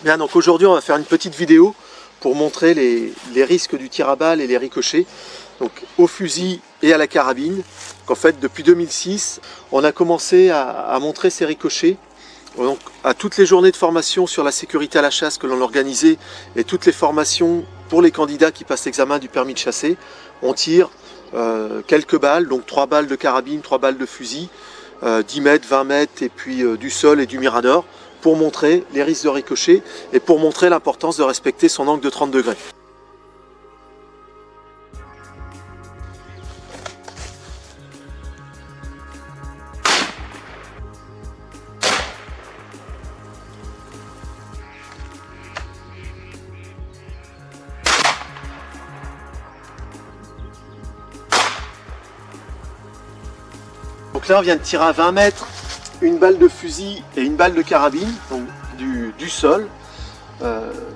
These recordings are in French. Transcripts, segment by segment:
Bien, donc aujourd'hui on va faire une petite vidéo pour montrer les risques du tir à balle et les ricochets donc au fusil et à la carabine. Donc, en fait depuis 2006 on a commencé à montrer ces ricochets. Donc, à toutes les journées de formation sur la sécurité à la chasse que l'on organisait et toutes les formations pour les candidats qui passent l'examen du permis de chasser, on tire quelques balles, donc 3 balles de carabine, 3 balles de fusil, 10 mètres, 20 mètres et puis du sol et du mirador pour montrer les risques de ricochet et pour montrer l'importance de respecter son angle de 30 degrés. Donc là on vient de tirer à 20 mètres une balle de fusil et une balle de carabine, donc du sol,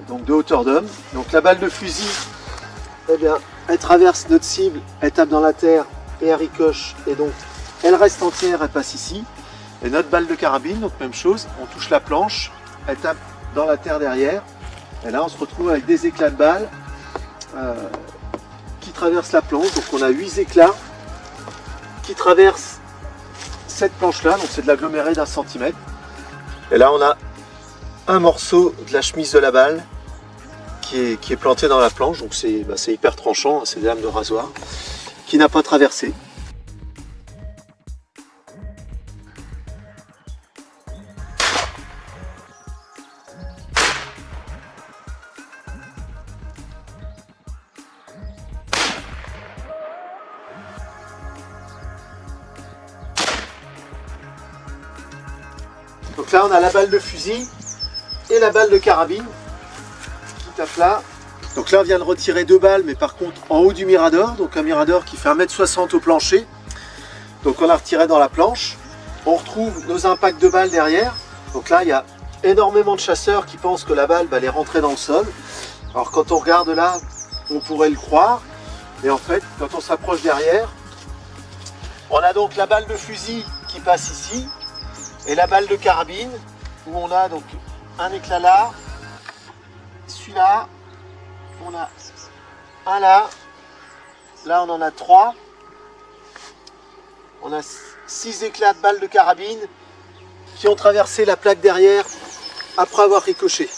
donc de hauteur d'homme. Donc la balle de fusil, eh bien, elle traverse notre cible, elle tape dans la terre et elle ricoche, et donc elle reste entière, elle passe ici. Et notre balle de carabine, donc même chose, on touche la planche, elle tape dans la terre derrière, et là on se retrouve avec des éclats de balles qui traversent la planche. Donc on a 8 éclats qui traversent cette planche là, donc c'est de l'aggloméré d'1 centimètre. Et là on a un morceau de la chemise de la balle qui est planté dans la planche, donc c'est hyper tranchant, c'est des lames de rasoir, qui n'a pas traversé. Donc là on a la balle de fusil et la balle de carabine qui tape là. Donc là on vient de retirer 2 balles, mais par contre en haut du mirador, donc un mirador qui fait 1,60 m au plancher. Donc on a retiré dans la planche. On retrouve nos impacts de balles derrière. Donc là il y a énormément de chasseurs qui pensent que la balle elle est rentrée dans le sol. Alors quand on regarde là, on pourrait le croire. Mais en fait, quand on s'approche derrière, on a donc la balle de fusil qui passe ici. Et la balle de carabine, où on a donc un éclat là, celui-là, on a un là on en a 3, on a 6 éclats de balles de carabine qui ont traversé la plaque derrière après avoir ricoché.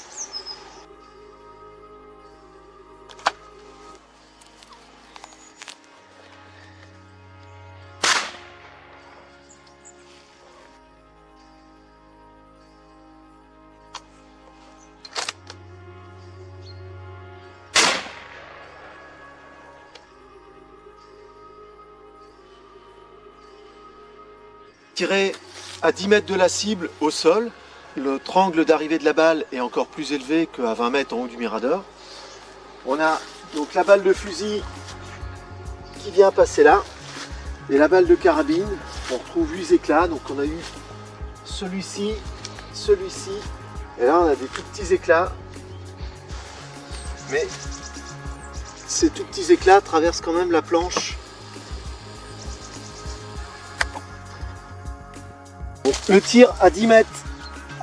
Tiré à 10 mètres de la cible au sol, notre angle d'arrivée de la balle est encore plus élevé qu'à 20 mètres en haut du mirador. On a donc la balle de fusil qui vient passer là, et la balle de carabine, on retrouve 8 éclats, donc on a eu celui-ci, celui-ci, et là on a des tout petits éclats, mais ces tout petits éclats traversent quand même la planche. Le tir à 10 mètres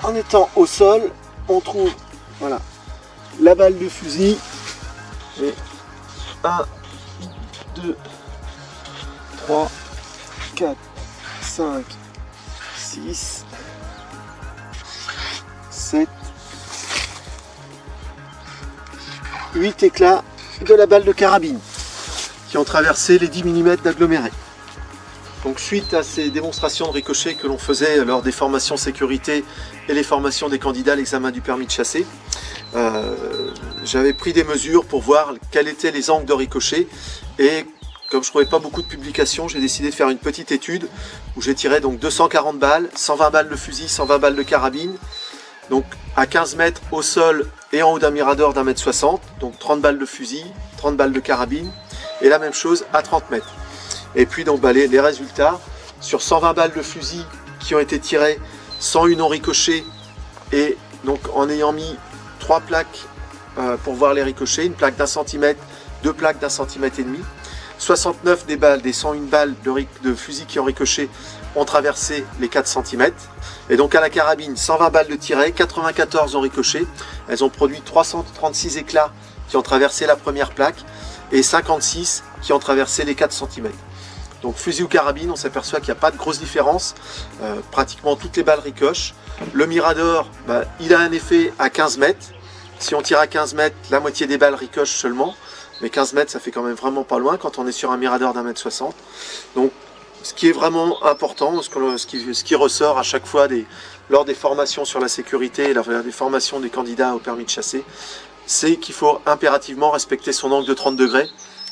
en étant au sol, on trouve voilà, la balle de fusil. Et 1, 2, 3, 4, 5, 6, 7, 8 éclats de la balle de carabine qui ont traversé les 10 mm d'aggloméré. Donc suite à ces démonstrations de ricochet que l'on faisait lors des formations sécurité et les formations des candidats à l'examen du permis de chasser, j'avais pris des mesures pour voir quels étaient les angles de ricochet, et comme je ne trouvais pas beaucoup de publications, j'ai décidé de faire une petite étude où j'ai tiré donc 240 balles, 120 balles de fusil, 120 balles de carabine, donc à 15 mètres au sol et en haut d'un mirador d'1,60 m, donc 30 balles de fusil, 30 balles de carabine, et la même chose à 30 mètres. Et puis donc les résultats, sur 120 balles de fusil qui ont été tirées, 101 ont ricoché, et donc en ayant mis 3 plaques pour voir les ricochets, une plaque d'1 centimètre, 2 plaques d'1,5 cm, 69 des 101 balles de fusil qui ont ricoché ont traversé les 4 cm. Et donc à la carabine, 120 balles de tiré, 94 ont ricoché. Elles ont produit 336 éclats qui ont traversé la première plaque et 56 qui ont traversé les 4 cm. Donc fusil ou carabine, on s'aperçoit qu'il n'y a pas de grosse différence. Pratiquement toutes les balles ricochent. Le Mirador, il a un effet à 15 mètres. Si on tire à 15 mètres, la moitié des balles ricochent seulement. Mais 15 mètres, ça fait quand même vraiment pas loin quand on est sur un Mirador d'1,60 m. Donc ce qui est vraiment important, ce qui ressort à chaque fois lors des formations sur la sécurité et lors des formations des candidats au permis de chasser, c'est qu'il faut impérativement respecter son angle de 30 degrés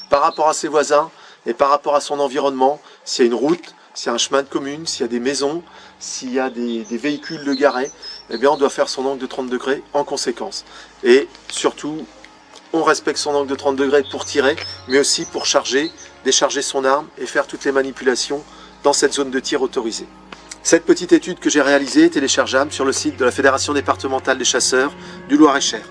par rapport à ses voisins et par rapport à son environnement. S'il y a une route, s'il y a un chemin de commune, s'il y a des maisons, s'il y a des véhicules de garés, eh bien on doit faire son angle de 30 degrés en conséquence. Et surtout, on respecte son angle de 30 degrés pour tirer, mais aussi pour charger, décharger son arme et faire toutes les manipulations dans cette zone de tir autorisée. Cette petite étude que j'ai réalisée est téléchargeable sur le site de la Fédération départementale des chasseurs du Loir-et-Cher.